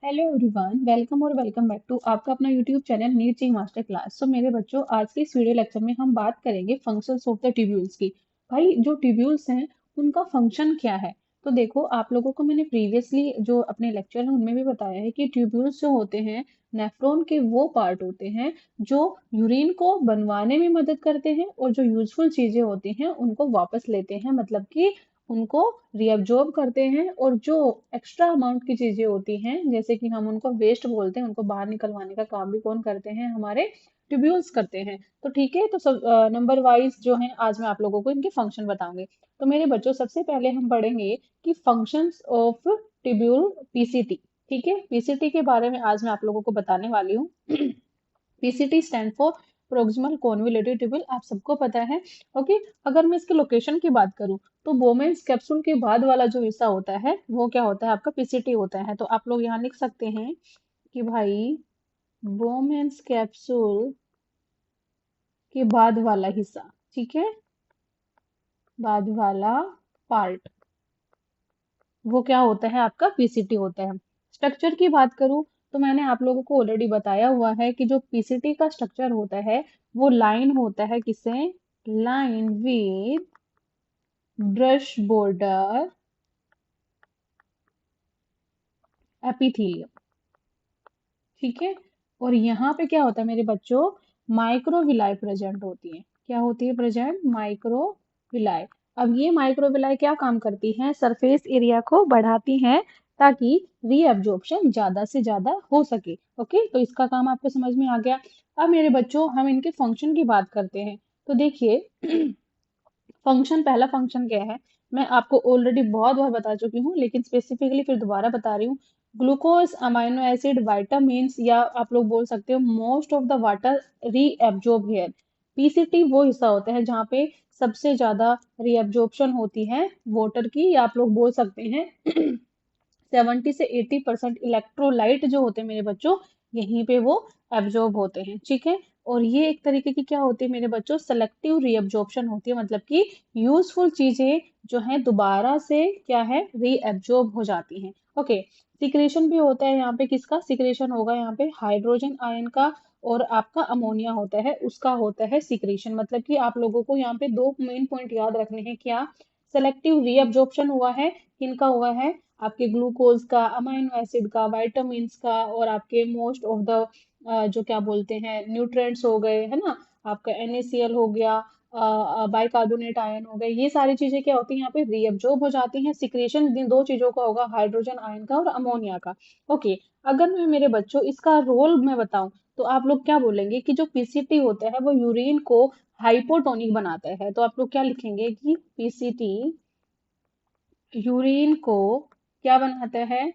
Hello everyone, welcome और welcome back to आपका अपना यूट्यूब चैनल नीट जी मास्टर क्लास। सो मेरे बच्चों, आज के इस वीडियो लेक्चर में हम बात करेंगे फंक्शंस ऑफ द ट्यूब्यूल्स की। भाई, जो ट्यूब्यूल्स हैं उनका फंक्शन क्या है? तो देखो, आप लोगों को मैंने प्रीवियसली जो अपने लेक्चर है उनमें भी बताया है कि ट्यूब्यूल्स जो होते हैं नेफ्रॉन के वो पार्ट होते हैं जो यूरिन को बनवाने में मदद करते हैं और जो यूजफुल चीजें होती हैं उनको वापस लेते हैं, मतलब कि उनको रीअब्जॉर्ब करते हैं। और जो एक्स्ट्रा अमाउंट की चीजें होती हैं, जैसे कि हम उनको वेस्ट बोलते हैं, उनको बाहर निकलवाने का काम भी कौन करते हैं? हमारे ट्यूब्यूल्स करते हैं। तो ठीक है, तो सब नंबर वाइज जो है आज मैं आप लोगों को इनके फंक्शन बताऊंगी। तो मेरे बच्चों, सबसे पहले हम पढ़ेंगे कि फंक्शंस ऑफ ट्यूब्यूल पीसीटी। ठीक है, पीसीटी के बारे में आज मैं आप लोगों को बताने वाली हूँ। PCT stand for proximal convoluted tubule, आप सबको पता है। ओके, अगर मैं इसके लोकेशन की बात करूं तो बोमेन्स कैप्सूल के बाद वाला जो हिस्सा होता है वो क्या होता है? आपका पीसीटी होता है। तो आप लोग यहाँ लिख सकते हैं कि भाई, बोमेन्स कैप्सूल के बाद वाला हिस्सा, ठीक है, बाद वाला पार्ट, वो क्या होता है? आपका पीसीटी होता है। स्ट्रक्चर की बात करूं तो मैंने आप लोगों को ऑलरेडी बताया हुआ है कि जो पीसीटी का स्ट्रक्चर होता है वो लाइन होता है, किससे? Line with brush border epithelium, ठीक है। और यहाँ पे क्या होता है मेरे बच्चों? माइक्रोविलाई प्रेजेंट होती है। क्या होती है प्रेजेंट? माइक्रोविलाई। अब ये माइक्रोविलाई क्या काम करती हैं? सरफेस एरिया को बढ़ाती हैं ताकि रीअब्जॉर्प्शन ज्यादा से ज्यादा हो सके। ओके, तो इसका काम आपको समझ में आ गया। अब मेरे बच्चों, हम इनके फंक्शन की बात करते हैं। तो देखिए, फंक्शन, पहला फंक्शन क्या है? मैं आपको ऑलरेडी बहुत बार बता चुकी हूँ, लेकिन स्पेसिफिकली फिर दोबारा बता रही हूँ। ग्लूकोज, अमाइनो एसिड, विटामिन्स, या आप लोग बोल सकते हो most of the water reabsorb here. PCT वो हिस्सा होता है जहाँ पे सबसे ज्यादा रीएब्जॉर्प्शन होती है वाटर की, या आप लोग बोल सकते हैं 70 से 80% इलेक्ट्रोलाइट जो होते हैं मेरे बच्चों, यहीं पे वो एब्जॉर्ब होते हैं, ठीक है। और ये एक तरीके की क्या होती है मेरे बच्चों? सेलेक्टिव रीअब्जॉर्प्शन होती है, मतलब कि यूजफुल चीजें जो है दोबारा से क्या है? रीअब्जॉर्ब हो जाती हैं। ओके, सिक्रेशन भी होता है यहाँ पे। किसका सिक्रेशन होगा यहाँ पे? हाइड्रोजन आयन का। और आपका अमोनिया होता है, उसका होता है सिक्रेशन। मतलब कि आप लोगों को यहाँ पे दो मेन पॉइंट याद रखने हैं। क्या? सेलेक्टिव रीअब्जॉर्प्शन हुआ है, किनका हुआ है? आपके ग्लूकोज का, अमाइनो एसिड का, विटामिन्स का, और आपके मोस्ट ऑफ द जो क्या बोलते हैं न्यूट्रिएंट्स हो गए, है ना, आपका NaCl हो गया, बाइकार्बोनेट आयन हो गए, ये सारी चीजें क्या होती हैं यहाँ पे? रीअब्जॉर्ब हो जाती हैं। सिक्रेशन इन दो चीजों का होगा, हाइड्रोजन आयन का और अमोनिया का। ओके, अगर मैं मेरे बच्चों इसका रोल मैं बताऊं तो आप लोग क्या बोलेंगे कि जो पीसीटी होता है वो यूरिन को हाइपोटोनिक बनाता है। तो आप लोग क्या लिखेंगे कि पीसीटी यूरिन को क्या बनाता है?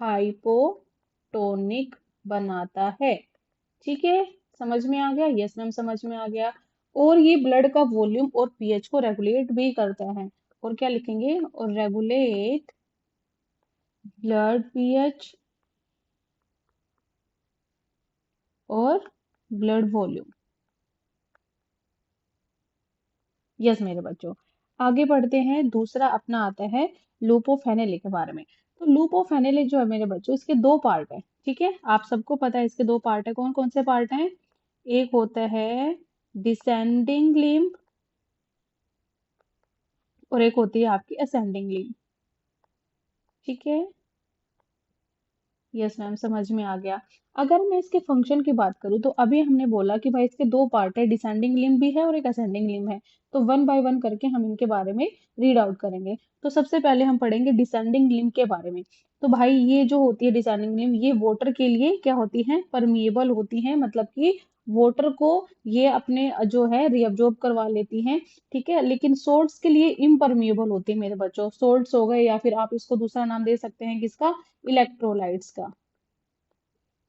हाइपोटोनिक बनाता है। ठीक है, समझ में आ गया? यस मैम, समझ में आ गया। और ये ब्लड का वॉल्यूम और पीएच को रेगुलेट भी करता है। और क्या लिखेंगे? और रेगुलेट ब्लड पीएच और ब्लड वॉल्यूम। यस मेरे बच्चों, आगे बढ़ते हैं। दूसरा अपना आता है लूपोफेनेले के बारे में। तो लूपोफेनेले जो है मेरे बच्चों, इसके दो पार्ट है, ठीक है। आप सबको पता है इसके दो पार्ट है। कौन कौन से पार्ट हैं? एक होता है डिसेंडिंग लिम्ब और एक होती है आपकी असेंडिंग लिम्ब, ठीक है। यस मैम, समझ में आ गया। अगर मैं इसके फंक्शन की बात करूँ तो अभी हमने बोला कि भाई इसके दो पार्ट है, डिसेंडिंग लिम्ब भी है और एक असेंडिंग लिम्ब है। तो वन बाय वन करके हम इनके बारे में रीड आउट करेंगे। तो सबसे पहले हम पढ़ेंगे डिसेंडिंग लिम्ब के बारे में। तो भाई, ये जो होती है डिसेंडिंग लिम्ब, ये वाटर के लिए क्या होती है? परमिएबल होती है, मतलब कि वाटर को ये अपने जो है रिअब्जॉर्ब करवा लेती हैं, ठीक है। लेकिन सोल्ट्स के लिए इम्परमिएबल होती है मेरे बच्चों। सोल्ट्स हो गए, या फिर आप इसको दूसरा नाम दे सकते हैं किसका? इलेक्ट्रोलाइट्स का,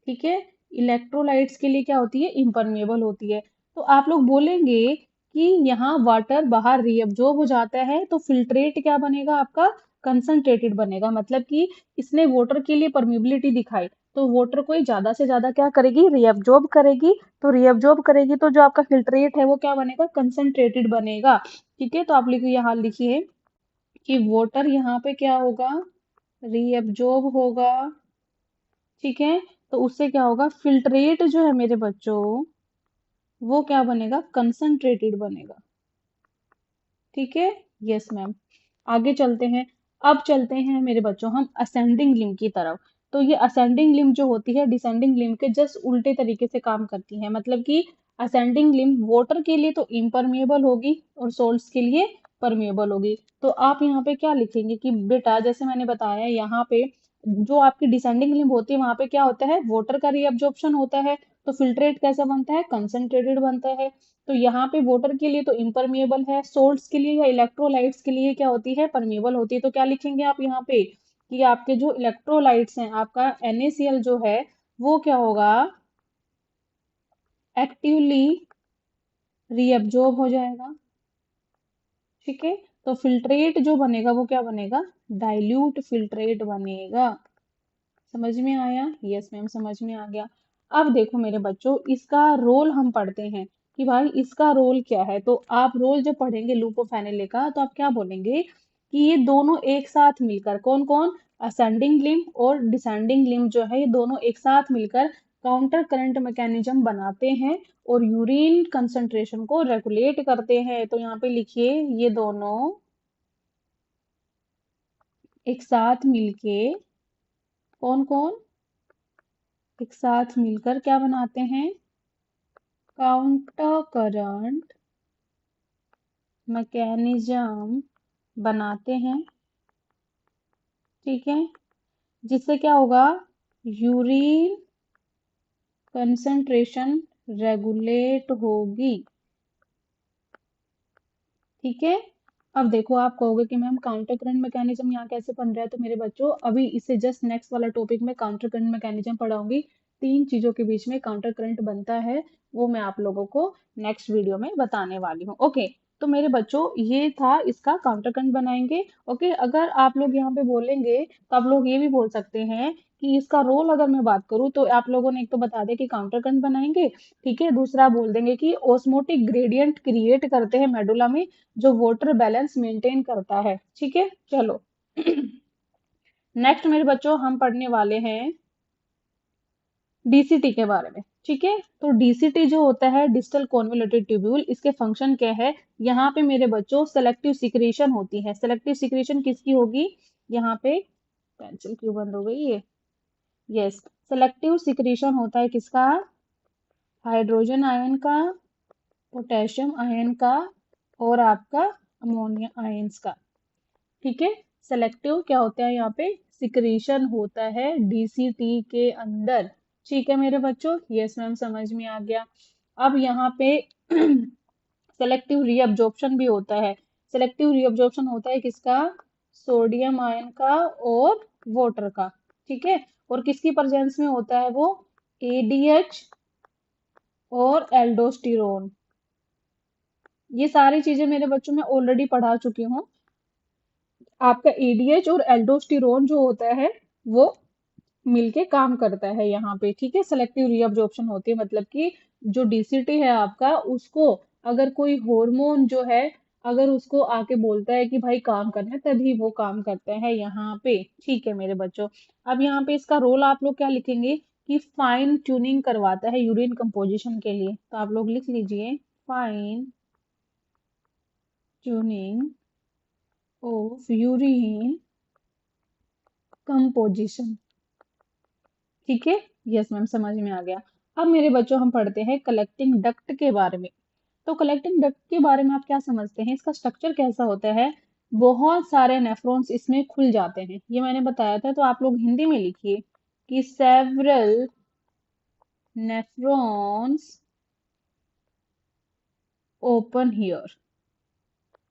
ठीक है। इलेक्ट्रोलाइट्स के लिए क्या होती है? इम्परमेबल होती है। तो आप लोग बोलेंगे कि यहाँ वाटर बाहर रिअब्जॉर्ब हो जाता है तो फिल्ट्रेट क्या बनेगा आपका? कंसंट्रेटेड बनेगा। मतलब कि इसने वाटर के लिए परमिबिलिटी दिखाई, तो वाटर को ये ज्यादा से ज्यादा क्या करेगी? रिअब्जॉर्ब करेगी। तो रिअब्जॉर्ब करेगी तो जो आपका फिल्ट्रेट है वो क्या बनेगा? कंसंट्रेटेड बनेगा, ठीक है। तो आप लिखिए, यहाँ लिखिए कि वाटर यहाँ पे क्या होगा? रिअब्जॉर्ब होगा ठीक है। तो उससे क्या होगा, फिल्ट्रेट जो है मेरे बच्चों, वो क्या बनेगा, कंसंट्रेटेड बनेगा। ठीक है। Yes ma'am. आगे चलते हैं। अब चलते हैं मेरे बच्चों हम असेंडिंग लिम्ब की तरफ। तो ये असेंडिंग लिम्ब जो होती है डिसेंडिंग लिम्ब के जस्ट उल्टे तरीके से काम करती है। मतलब कि असेंडिंग लिम्ब वाटर के लिए तो इम्परमेबल होगी और सोल्ट्स के लिए परमेबल होगी। तो आप यहाँ पे क्या लिखेंगे कि बेटा, जैसे मैंने बताया यहाँ पे जो आपकी डिसेंडिंग लिम्ब होती है वहां पे क्या होता है, वाटर का रीअब्जॉर्प्शन होता है। तो फिल्ट्रेट कैसा बनता है, कंसंट्रेटेड बनता है। तो यहाँ पे वाटर के लिए तो इम्परमेबल है, सोल्ट्स के लिए या इलेक्ट्रोलाइट्स के लिए क्या होती है, परमेबल होती है। तो क्या लिखेंगे आप यहाँ पे कि आपके जो इलेक्ट्रोलाइट्स हैं, आपका NaCl जो है वो क्या होगा, एक्टिवली रीअब्जॉर्ब हो जाएगा। ठीक है। तो फिल्ट्रेट जो बनेगा वो क्या बनेगा, डाइल्यूट फिल्ट्रेट बनेगा। समझ में आया? यस मैम, समझ में आ गया। अब देखो मेरे बच्चों, इसका रोल हम पढ़ते हैं कि भाई इसका रोल क्या है। तो आप रोल जब पढ़ेंगे लूपोफेनेले का तो आप क्या बोलेंगे कि ये दोनों एक साथ मिलकर, कौन कौन, असेंडिंग लिम्ब और डिसेंडिंग लिम्ब जो है ये दोनों एक साथ मिलकर काउंटर करंट मैकेनिज्म बनाते हैं और यूरिन कंसंट्रेशन को रेगुलेट करते हैं। तो यहाँ पे लिखिए, ये दोनों एक साथ मिलके, कौन कौन, एक साथ मिलकर क्या बनाते हैं, काउंटर करंट मैकेनिज्म बनाते हैं। ठीक है। जिससे क्या होगा, यूरिन कंसंट्रेशन रेगुलेट होगी। ठीक है। अब देखो, आप कहोगे कि मैम काउंटर करंट मैकेनिज्म यहाँ कैसे बन रहा है। तो मेरे बच्चों, अभी इससे जस्ट नेक्स्ट वाला टॉपिक में काउंटर करंट मैकेनिज्म पढ़ाऊंगी। तीन चीजों के बीच में काउंटर करंट बनता है, वो मैं आप लोगों को नेक्स्ट वीडियो में बताने वाली हूँ। ओके। तो मेरे बच्चों, ये था इसका काउंटर करंट बनाएंगे। ओके। अगर आप लोग यहाँ पे बोलेंगे तो आप लोग ये भी बोल सकते हैं कि इसका रोल अगर मैं बात करूँ तो आप लोगों ने एक तो बता दिया कि काउंटर करंट बनाएंगे। ठीक है। दूसरा बोल देंगे कि ऑस्मोटिक ग्रेडियंट क्रिएट करते हैं मेडुला में, जो वाटर बैलेंस मेंटेन करता है। ठीक है। चलो नेक्स्ट मेरे बच्चों हम पढ़ने वाले हैं डीसीटी के बारे में। ठीक है। तो डीसीटी जो होता है डिस्टल कॉन्वोल्यूटेड ट्यूब्यूल, इसके फंक्शन क्या है, यहाँ पे मेरे बच्चों सेलेक्टिव सिक्रीशन होती है। सेलेक्टिव सिक्रीशन किसकी होगी, यहाँ पे पेंसिल क्यों बंद हो गई ये, यस, सेलेक्टिव सिक्रीशन होता है किसका, हाइड्रोजन आयन का, पोटेशियम आयन का और आपका अमोनिया आयंस का। ठीक है। सेलेक्टिव क्या होता है, यहाँ पे सिक्रीशन होता है डीसीटी के अंदर। ठीक है मेरे बच्चों, यस मैम, समझ में आ गया। अब यहाँ पे सेलेक्टिव रीअब्जॉर्प्शन भी होता है। सेलेक्टिव रीअब्जॉर्प्शन होता है किसका, सोडियम आयन का और वाटर का। ठीक है। और किसकी प्रेजेंस में होता है वो, एडीएच और एल्डोस्टिरोन। ये सारी चीजें मेरे बच्चों में ऑलरेडी पढ़ा चुकी हूँ। आपका एडीएच और एल्डोस्टिरोन जो होता है वो मिलके काम करता है यहाँ पे। ठीक है। सेलेक्टिव रीअब्जॉर्प्शन होती है, मतलब कि जो डीसीटी है आपका, उसको अगर कोई हार्मोन जो है, अगर उसको आके बोलता है कि भाई काम करना है, तभी वो काम करता है यहाँ पे। ठीक है मेरे बच्चों। अब यहाँ पे इसका रोल आप लोग क्या लिखेंगे कि फाइन ट्यूनिंग करवाता है यूरिन कंपोजिशन के लिए। तो आप लोग लिख लीजिए, fine tuning of urine composition. ठीक है। यस मैम, समझ में आ गया। अब मेरे बच्चों हम पढ़ते हैं कलेक्टिंग डक्ट के बारे में। तो कलेक्टिंग डक्ट के बारे में आप क्या समझते हैं, इसका स्ट्रक्चर कैसा होता है, बहुत सारे नेफ्रॉन्स इसमें खुल जाते हैं, ये मैंने बताया था। तो आप लोग हिंदी में लिखिए कि सेवरल नेफ्रॉन्स ओपन हियर।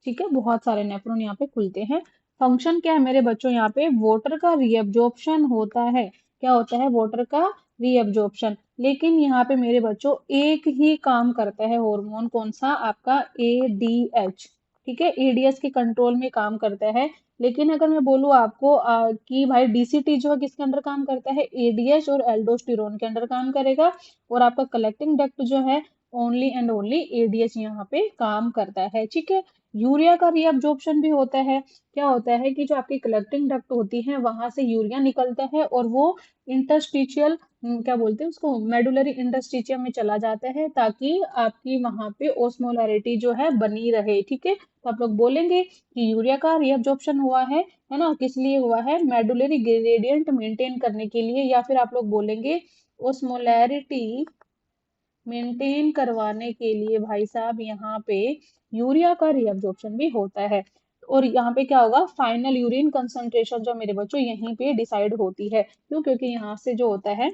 ठीक है। बहुत सारे नेफ्रॉन यहाँ पे खुलते हैं। फंक्शन क्या है मेरे बच्चों, यहाँ पे वाटर का रीअब्जॉर्प्शन होता है। क्या होता है, वाटर का रीअब्जॉर्प्शन। लेकिन यहाँ पे मेरे बच्चों एक ही काम करता है हार्मोन, कौन सा, आपका एडीएच। ठीक है। एडीएच के कंट्रोल में काम करता है। लेकिन अगर मैं बोलूँ आपको कि भाई डीसीटी जो है किसके अंडर काम करता है, एडीएच और एल्डोस्टिरोन के अंडर काम करेगा। और आपका कलेक्टिंग डक्ट जो है ओनली एंड ओनली एडीएच यहाँ पे काम करता है, ठीक है। यूरिया का रीअब्जॉर्प्शन भी होता है। क्या होता है कि जो आपकी कलेक्टिंग डक्ट होती है वहां से यूरिया निकलता है और वो इंटरस्टिशियल, क्या बोलते हैं उसको, मेडुलरी इंटरस्टिशियम में चला जाता है, ताकि आपकी वहां पे ओस्मोलैरिटी जो है बनी रहे, ठीक है। तो आप लोग बोलेंगे कि यूरिया का रीअब्जॉर्प्शन हुआ है ना, किस लिए हुआ है, मेडुलरी ग्रेडियंट मेंटेन करने के लिए, या फिर आप लोग बोलेंगे ओस्मोलैरिटी मेंटेन करवाने के लिए भाई साहब यहाँ पे यूरिया का रीअब्जॉर्प्शन भी होता है। और यहाँ पे क्या होगा, फाइनल यूरिन कंसंट्रेशन जो मेरे बच्चों यहीं पे डिसाइड होती है। क्यों? क्योंकि यहाँ से जो होता है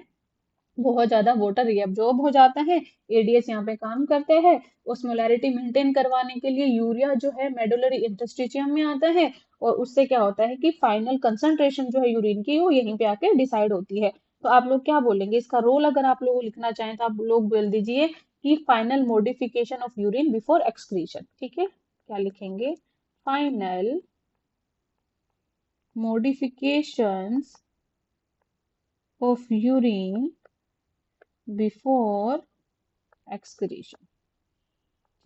बहुत ज्यादा वाटर रीअब्जॉर्ब हो जाता है, एडीएस यहाँ पे काम करते हैं, ओस्मोलैरिटी मेंटेन करवाने के लिए यूरिया जो है मेडुलरी इंटरस्टिशियम में आता है, और उससे क्या होता है कि फाइनल कंसंट्रेशन जो है यूरिन की वो यहीं पे आके डिसाइड होती है। तो आप लोग क्या बोलेंगे इसका रोल, अगर आप लोग लिखना चाहें तो आप लोग बोल दीजिए कि final modification of urine before excretion, ठीक है। क्या लिखेंगे, final modifications of urine before excretion,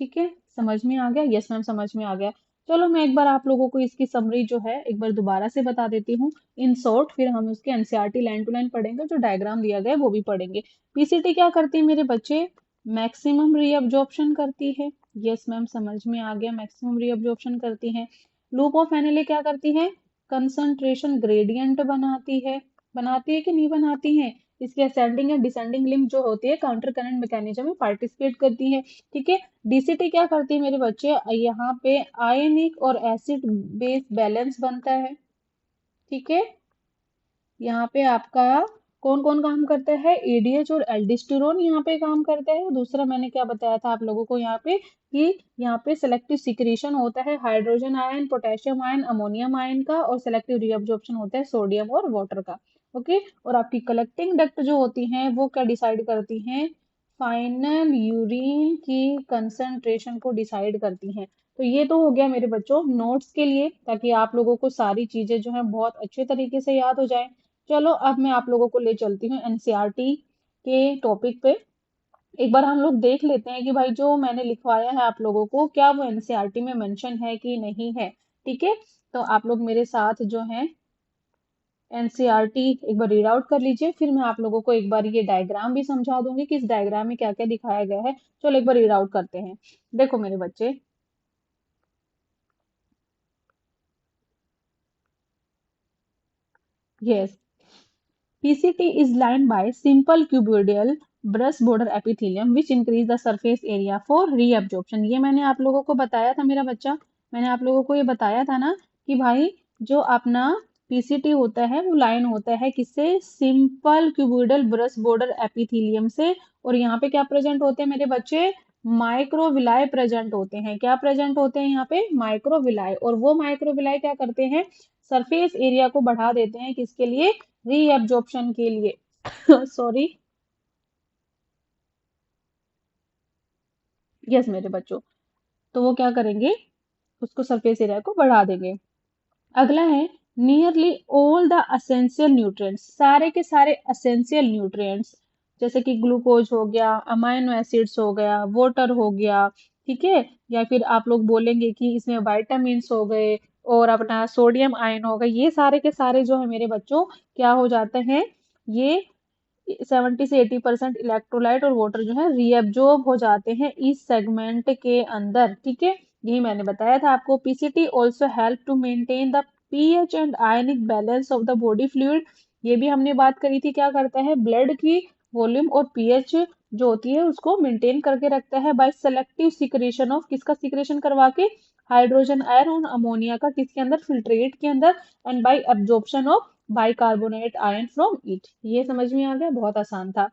ठीक है। समझ में आ गया? यस मैम, समझ में आ गया। चलो मैं एक बार आप लोगों को इसकी समरी जो है एक बार दोबारा से बता देती हूँ इन शॉर्ट, फिर हम उसके एनसीईआरटी लाइन टू लाइन पढ़ेंगे, जो डायग्राम दिया गया है वो भी पढ़ेंगे। पीसीटी क्या करती है मेरे बच्चे, मैक्सिमम रीअब्जॉर्प्शन करती है। यस मैम, समझ में आ गया, मैक्सिमम रीअब्जॉर्प्शन करती है। लूप ऑफ एनएलए क्या करती है, कंसंट्रेशन ग्रेडियंट बनाती है कि नहीं बनाती है। इसकी असेंडिंग या डिसेंडिंग लिंक जो होती है काउंटर करंट मैकेनिज्म में पार्टिसिपेट करती है, ठीक है। डीसीटी क्या करती है मेरे बच्चे, यहाँ पे आयनिक और एसिड बेस बैलेंस बनता है, ठीक है। यहाँ पे आपका कौन कौन काम करता है, एडीएच और एल्डिस्टेरोन यहाँ पे काम करता है। दूसरा मैंने क्या बताया था आप लोगों को यहाँ पे, कि यहाँ पे सेलेक्टिव सिक्रीशन होता है hydrogen ion, potassium ion, ammonium ion का, और सेलेक्टिव रीअब्जॉर्प्शन होता है सोडियम और वाटर का, ओके। और आपकी कलेक्टिंग डक्ट जो होती हैं वो क्या डिसाइड करती हैं, फाइनल यूरिन की कंसंट्रेशन को डिसाइड करती हैं। तो ये तो हो गया मेरे बच्चों नोट्स के लिए, ताकि आप लोगों को सारी चीजें जो है बहुत अच्छे तरीके से याद हो जाए। चलो अब मैं आप लोगों को ले चलती हूँ एनसीईआरटी के टॉपिक पे। एक बार हम लोग देख लेते हैं कि भाई जो मैंने लिखवाया है आप लोगों को क्या वो एनसीईआरटी में मेंशन है कि नहीं है, ठीक है। तो आप लोग मेरे साथ जो है एनसीईआरटी एक बार रीड आउट कर लीजिए, फिर मैं आप लोगों को एक बार ये डायग्राम भी समझा दूंगी कि इस डायग्राम में क्या क्या दिखाया गया है। चलो एक बार रीड आउट करते हैं। देखो मेरे बच्चे, yes, PCT is lined by simple cuboidal brush border epithelium which increase the surface area for reabsorption। ये मैंने आप लोगों को बताया था मेरा बच्चा, मैंने आप लोगों को ये बताया था ना कि भाई जो अपना PCT होता है वो लाइन होता है किससे, simple cuboidal brush border epithelium से। और यहाँ पे क्या प्रेजेंट होते हैं मेरे बच्चे, माइक्रोविलाई प्रेजेंट होते हैं। क्या प्रेजेंट होते हैं यहाँ पे, माइक्रोविलाई। और वो माइक्रोविलाई क्या करते हैं, सरफेस एरिया को बढ़ा देते हैं, किसके लिए, रीअब्जॉर्प्शन के लिए सॉरी, यस मेरे बच्चों। तो वो क्या करेंगे, उसको सरफेस एरिया को बढ़ा देंगे। अगला है, nearly all the essential nutrients, सारे के सारे असेंशियल न्यूट्रिएंट्स, जैसे कि ग्लूकोज हो गया, अमाइनो एसिड्स हो गया, वाटर हो गया, ठीक है। या फिर आप लोग बोलेंगे कि इसमें वाइटामिन्स हो गए और अपना सोडियम आयन हो गए, ये सारे के सारे जो है मेरे बच्चों क्या हो जाते हैं, ये 70 से 80% इलेक्ट्रोलाइट और वाटर जो है रीअब्जॉर्ब हो जाते हैं इस सेगमेंट के अंदर, ठीक है। यही मैंने बताया था आपको। PCT also help to maintain the pH and ionic balance of the body fluid. ये भी हमने बात करी थी, क्या करता है, ब्लड की वॉल्यूम और पीएच जो होती है उसको मेंटेन करके रखता है बाय सेलेक्टिव सिक्रेशन ऑफ, किसका सिक्रेशन करवा के, हाइड्रोजन आयन और अमोनिया का, किसके अंदर, फिल्ट्रेट के अंदर, and bye absorption of bicarbonate ion from it. ये समझ में आ गया, बहुत आसान था।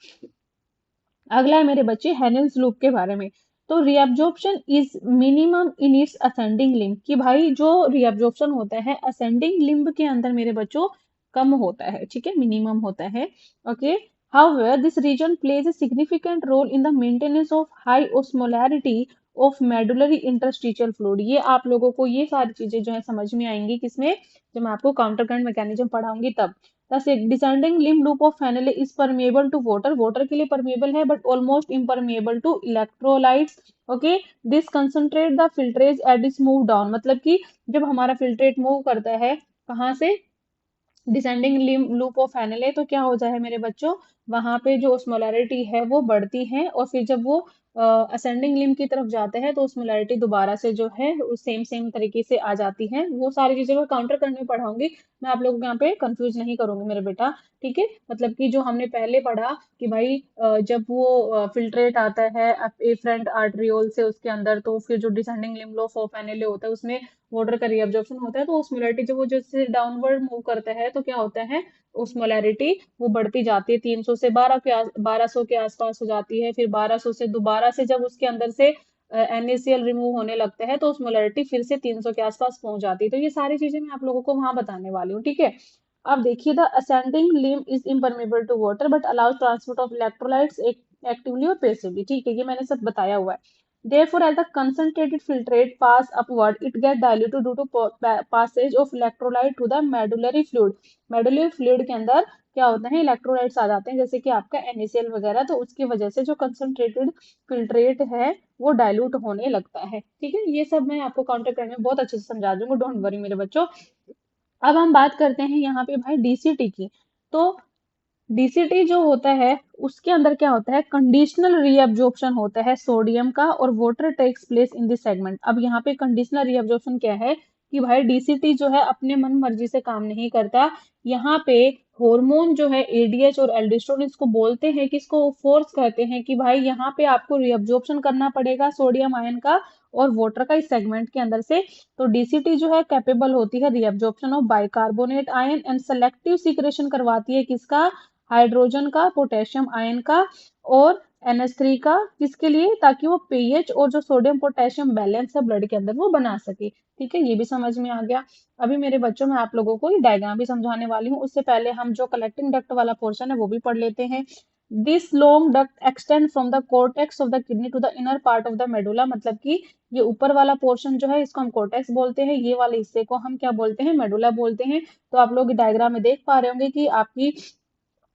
अगला है मेरे बच्चे हेनेल्स लूप के बारे में। तो reabsorption is minimum in its ascending limb, कि भाई जो रीअब्जॉर्प्शन होता है असेंडिंग लिम्ब के अंदर मेरे बच्चों कम होता है, ठीक है, मिनिमम होता है, okay. However, this region plays a significant role in the maintenance of high osmolarity of medullary interstitial fluid। ये आप लोगों को ये सारी चीजें जो है समझ में आएंगी किसमें, जब मैं आपको काउंटर करंट मैकेनिज्म पढ़ाऊंगी तब। The descending limb loop of Henle is permeable to water, water के लिए परमेबल है but almost impermeable to electrolytes. Okay, this concentrate the filtrate at is move down, मतलब कि जब हमारा फिल्ट्रेट मूव करता है कहाँ से, डिसेंडिंग लूप ऑफ फेनेल है, तो क्या हो जाए मेरे बच्चों, वहां पे जो osmolarity है वो बढ़ती है, और फिर जब वो असेंडिंग लिम्ब की तरफ जाते हैं तो osmolarity दोबारा से जो है सेम सेम तरीके से आ जाती है। वो सारी चीजें मैं काउंटर करने में पढ़ाऊंगी, मैं आप लोगों को यहाँ पे कंफ्यूज नहीं करूंगी मेरे बेटा। ठीक है, मतलब कि जो हमने पहले पढ़ा कि भाई जब वो फिल्ट्रेट आता है एफरेंट आर्टरियोल से उसके अंदर, तो फिर जो डिसेंडिंग लिम्ब ऑफ फेनेल होता है उसमें वाटर का रीअब्जॉर्प्शन होता है, तो osmolarity जब वो जैसे डाउनवर्ड मूव करता है तो क्या होता है, osmolarity वो बढ़ती जाती है, 300 से 1200 के आसपास हो जाती है, फिर 1200 से दोबारा से जब उसके अंदर से NaCl रिमूव होने लगता है तो osmolarity फिर से 300 के आसपास पहुंच जाती है। तो ये सारी चीजें मैं आप लोगों को वहां बताने वाली हूँ, ठीक है। अब देखिए, the ascending limb is impermeable to water but allows transport of electrolytes actively और पैसिवली, ठीक है, ये मैंने सब बताया हुआ है। Therefore, as the concentrated filtrate pass upward, it gets diluted due to passage of electrolyte to the medullary fluid. Medullary fluid के अंदर क्या होता है, इलेक्ट्रोलाइट्स आ जाते हैं जैसे कि आपका NaCl वगैरह, तो उसकी वजह से जो कंसंट्रेटेड फिल्ट्रेट है वो डाइल्यूट होने लगता है। ठीक है, ये सब मैं आपको काउंटर करने में बहुत अच्छे से समझा दूंगा, डोंट वरी मेरे बच्चों। अब हम बात करते हैं यहाँ पे भाई डीसीटी की। तो डीसीटी जो होता है उसके अंदर क्या होता है, कंडीशनल रीअब्जॉर्प्शन होता है सोडियम का, और water takes place in this segment. अब यहाँ पे कंडीशनल रीअब्जॉर्प्शन क्या है कि भाई डीसीटी जो है अपने मन मर्जी से काम नहीं करता, यहाँ पे हार्मोन जो है एडीएच और एल्डोस्टेरोन इसको बोलते हैं कि इसको फोर्स करते हैं कि भाई यहाँ पे आपको रीअब्जॉर्प्शन करना पड़ेगा सोडियम आयन का और वाटर का इस सेगमेंट के अंदर से। तो डीसीटी जो है कैपेबल होती है reabsorption of bicarbonate ion and selective secretion करवाती है किसका, हाइड्रोजन का, पोटेशियम आयन का और NH3 का, किसके लिए, ताकि वो पीएच और जो सोडियम पोटेशियम बैलेंस है ब्लड के अंदर वो बना सके। ठीक है, ये भी समझ में आ गया। अभी मेरे बच्चों मैं आप लोगों को ये डायग्राम भी समझाने वाली हूँ, उससे पहले हम जो कलेक्टिंग डक्ट वाला पोर्शन है वो भी पढ़ लेते हैं। This long duct extend from the cortex of the kidney to the inner part of the medulla, मतलब कि ये ऊपर वाला पोर्शन जो है इसको हम कोर्टेक्स बोलते हैं, ये वाले हिस्से को हम क्या बोलते हैं, मेडुला बोलते हैं। तो आप लोग डायग्राम में देख पा रहे होंगे कि आपकी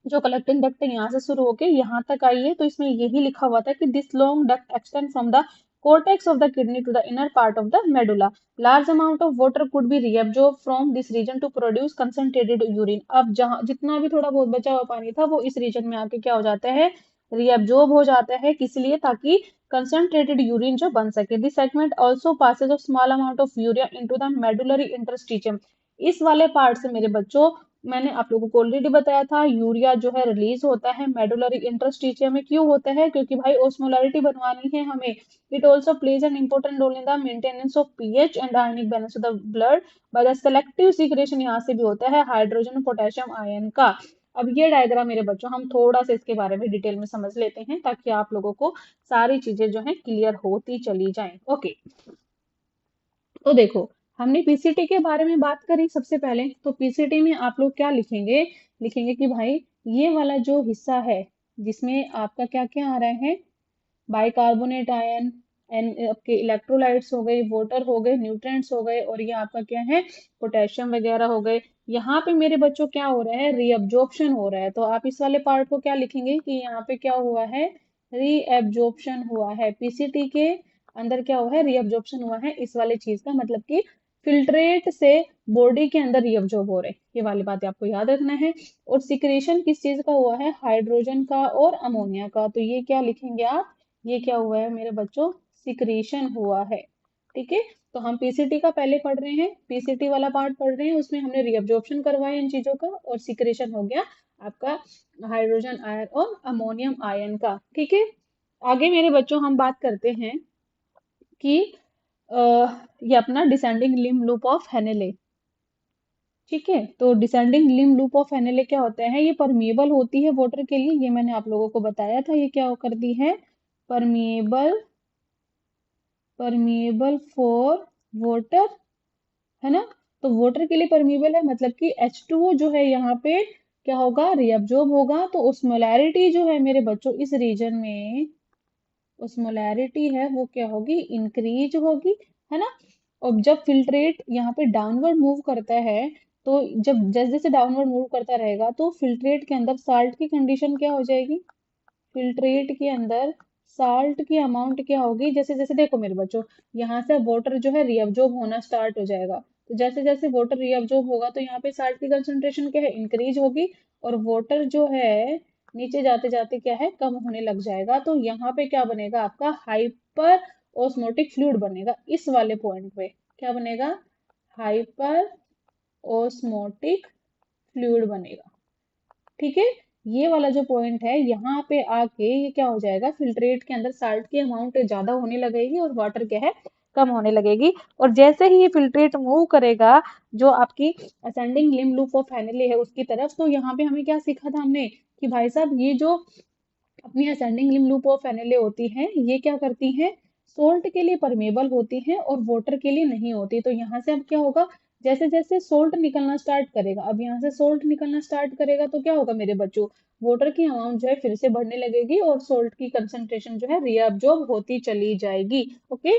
जो कलेक्टिंग डक्ट है यहाँ से शुरू होके यहाँ तक आई है, तो इसमें यही लिखा हुआ था कि this long duct extend from the cortex of the kidney to the inner part of the medulla. Large amount of water could be reabsorbed from this region to produce concentrated urine. अब जहाँ जितना भी थोड़ा बहुत बचा हुआ पानी था वो इस रीजन में आके क्या हो जाता है, reabsorb हो जाता है, किस लिए, ताकि concentrated urine जो बन सके। This segment also passes a small amount of urea into the medullary interstitium. इस वाले पार्ट से मेरे बच्चों मैंने आप लोगों को ऑलरेडी बताया था, यूरिया जो है रिलीज होता है मेडुलरी इंटरस्टिशियम में। क्यों होता है, क्योंकि भाई ओस्मोलरिटी बनवानी है हमें। It also plays an important role in the maintenance of pH and ionic balance of the blood by the selective secretion, यहाँ से भी होता है हाइड्रोजन और पोटेशियम आयन का। अब ये डायग्राम मेरे बच्चों हम थोड़ा सा इसके बारे में डिटेल में समझ लेते हैं, ताकि आप लोगों को सारी चीजें जो है क्लियर होती चली जाएं। ओके, तो देखो, हमने पीसीटी के बारे में बात करी सबसे पहले, तो पीसीटी में आप लोग क्या लिखेंगे, लिखेंगे कि भाई ये वाला जो हिस्सा है जिसमें आपका क्या क्या आ रहा है, बाइकार्बोनेट आयन, आपके इलेक्ट्रोलाइट्स हो गए, वाटर हो गए, न्यूट्रिएंट्स हो गए, और ये आपका क्या है, पोटेशियम वगैरह हो गए। यहाँ पे मेरे बच्चों क्या हो रहा है, रीअब्जॉर्प्शन हो रहा है, तो आप इस वाले पार्ट को क्या लिखेंगे कि यहाँ पे क्या हुआ है, रीअब्जॉर्प्शन हुआ है। पीसीटी के अंदर क्या हुआ है, रीअब्जॉर्प्शन हुआ है इस वाले चीज का, मतलब कि फिल्ट्रेट से बॉडी के अंदर रीअब्जॉर्ब हो रहे हैं, ये वाली बात आपको याद रखना है। और सिक्रेशन किस चीज का हुआ है, हाइड्रोजन का और अमोनिया का, तो ये क्या लिखेंगे आप, ये क्या हुआ है मेरे बच्चों, सिक्रेशन हुआ है। ठीक है, तो हम पीसीटी का पहले पढ़ रहे हैं, पीसीटी वाला पार्ट पढ़ रहे हैं, उसमें हमने रीअब्जॉर्प्शन करवाया इन चीजों का, और सिक्रेशन हो गया आपका हाइड्रोजन आयन और अमोनियम आयन का। ठीक है, आगे मेरे बच्चों हम बात करते हैं कि ये अपना डिसेंडिंग लिम्ब लूप ऑफ हेनेले। ठीक है, तो डिसेंडिंग लिम्ब लूप ऑफ हेनेले क्या होता है, ये परमिएबल होती है वाटर के लिए, ये मैंने आप लोगों को बताया था, ये क्या करती है, परमिएबल, परमिएबल फॉर वाटर, है ना। तो वाटर के लिए परमिएबल है, मतलब कि H2O जो है यहाँ पे क्या होगा, रिअब्जॉर्ब होगा, तो osmolarity जो है मेरे बच्चों इस रीजन में, osmolarity है वो क्या होगी, इंक्रीज होगी, है ना। और जब फिल्ट्रेट यहाँ पे डाउनवर्ड मूव करता है तो जब जैसे जैसे डाउनवर्ड मूव करता रहेगा तो फिल्ट्रेट के अंदर साल्ट की कंडीशन क्या हो जाएगी, फिल्ट्रेट के अंदर साल्ट की अमाउंट क्या होगी, जैसे जैसे देखो मेरे बच्चों, यहाँ से वाटर जो है रिअब्जॉर्ब होना स्टार्ट हो जाएगा, तो जैसे जैसे वाटर रिअब्जॉर्ब होगा तो यहाँ पे साल्ट की कंसंट्रेशन क्या है, इंक्रीज होगी, और वाटर जो है नीचे जाते जाते क्या है, कम होने लग जाएगा। तो यहाँ पे क्या बनेगा, आपका हाइपर ऑस्मोटिक फ्लूइड बनेगा, इस वाले पॉइंट पे क्या बनेगा, हाइपर ऑस्मोटिक फ्लूइड बनेगा। ठीक है, ये वाला जो पॉइंट है यहाँ पे आके ये क्या हो जाएगा, फिल्ट्रेट के अंदर साल्ट की अमाउंट ज्यादा होने लगेगी और वाटर क्या है, कम होने लगेगी। और जैसे ही ये फिल्ट्रेट मूव करेगा जो आपकी ascending limb loop of Henle है उसकी तरफ, तो यहाँ पे हमें क्या सीखा था हमने कि भाई साहब ये जो अपनी असेंडिंग लिम्ब लूप ऑफ एनएलए होती हैं ये क्या करती हैं, सोल्ट के लिए परमेबल होती हैं और वाटर के लिए नहीं होती। तो यहाँ से अब क्या होगा, जैसे जैसे सोल्ट निकलना स्टार्ट करेगा, अब यहाँ से सोल्ट निकलना स्टार्ट करेगा तो क्या होगा मेरे बच्चों, वाटर की अमाउंट जो है फिर से बढ़ने लगेगी और सोल्ट की कंसंट्रेशन जो है रीअब्जॉर्ब होती चली जाएगी। ओके,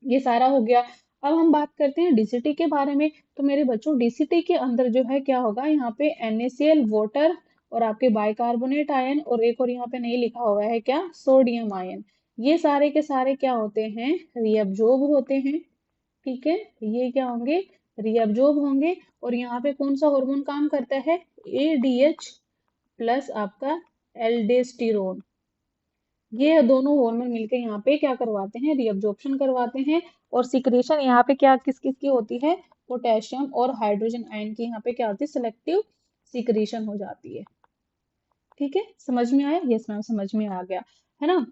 ये सारा हो गया। अब हम बात करते हैं डीसीटी के बारे में। तो मेरे बच्चों डीसीटी के अंदर जो है क्या होगा, यहाँ पे NaCl वाटर और आपके बाइकार्बोनेट आयन और एक और यहाँ पे नहीं लिखा हुआ है क्या, सोडियम आयन, ये सारे के सारे क्या होते हैं, रीअब्जॉर्ब होते हैं। ठीक है, ये क्या होंगे, रीअब्जॉर्ब होंगे। और यहाँ पे कौन सा हार्मोन काम करता है, ADH प्लस आपका एल्डेस्टिरोन, ये दोनों हार्मोन मिलके यहाँ पे क्या करवाते हैं, रीअब्जॉर्प्शन करवाते हैं। और सिक्रेशन यहाँ पे क्या किस किस की होती है, पोटेशियम और हाइड्रोजन आयन की यहाँ पे क्या होती है, सिलेक्टिव सिक्रेशन हो जाती है। ठीक है, समझ में आया, यस मैम समझ में आ गया, है ना।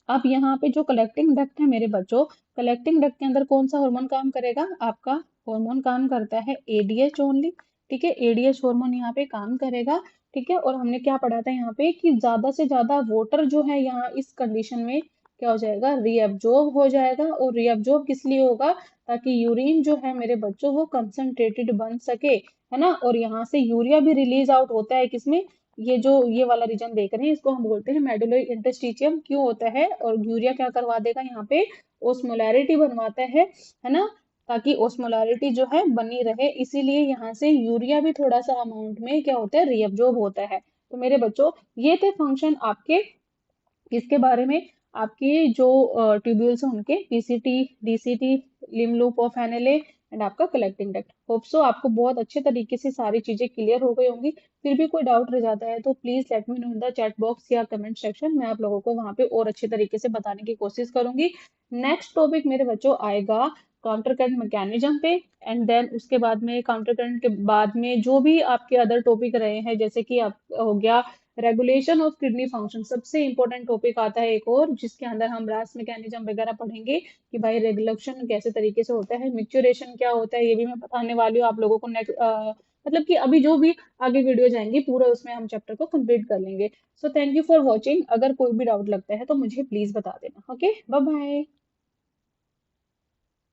अब यहाँ पे जो कलेक्टिंग डक्ट है मेरे बच्चों, कलेक्टिंग डक्ट के अंदर कौन सा हार्मोन काम करेगा, आपका हार्मोन काम करता है ADH ओनली। ठीक है, ADH हार्मोन यहाँ पे काम करेगा। ठीक है, और हमने क्या पढ़ा था यहाँ पे कि ज्यादा से ज्यादा वाटर जो है यहाँ इस कंडीशन में क्या हो जाएगा, रीअब्जॉर्ब हो जाएगा। और रीअब्जॉर्ब किस लिए होगा, ताकि यूरिन जो है मेरे बच्चों वो कंसंट्रेटेड बन सके, है ना। और यहाँ से यूरिया भी रिलीज आउट होता है किसमें, ये जो ये वाला रीजन देख रहे हैं इसको हम बोलते हैं मेडुलरी इंटरस्टिशियम, क्यों होता है, और यूरिया क्या करवा देगा यहाँ पे, ओस्मोलैरिटी बनवाता है ना, ताकि ओस्मोलैरिटी जो है बनी रहे, इसीलिए यहाँ से यूरिया भी थोड़ा सा अमाउंट में क्या होता है, रीअब्जॉर्ब होता है। तो मेरे बच्चों ये थे फंक्शन आपके इसके बारे में, आपके जो ट्यूब्यूल्स हैं उनके, PCT, DCT, limb loop of Henle and आपका कलेक्टिंग डक्ट। होप सो आपको बहुत अच्छे तरीके से सारी चीजें क्लियर हो गई होंगी। फिर भी कोई डाउट रह जाता है तो please let me know in the chat box या कमेंट सेक्शन, मैं आप लोगों को वहां पे और अच्छे तरीके से बताने की कोशिश करूंगी। नेक्स्ट टॉपिक मेरे बच्चों आएगा काउंटर करंट मैकेनिज्म पे, एंड देन उसके बाद में काउंटर करंट के बाद में जो भी आपके अदर टॉपिक रहे हैं, जैसे कि आप हो गया रेगुलेशन ऑफ किडनी फंक्शन, सबसे इंपॉर्टेंट टॉपिक आता है एक और, जिसके अंदर हम रास मैकेनिज्म वगैरह पढ़ेंगे कि भाई रेगुलेशन कैसे तरीके से होता है, मिक्चुरेशन क्या होता है, ये भी मैं बताने वाली हूँ आप लोगों को नेक्स्ट, मतलब कि अभी जो भी आगे वीडियो जाएंगे पूरा उसमें हम चैप्टर को कंप्लीट कर लेंगे। So thank you for watching, अगर कोई भी डाउट लगता है तो मुझे प्लीज बता देना। Okay, bye bye.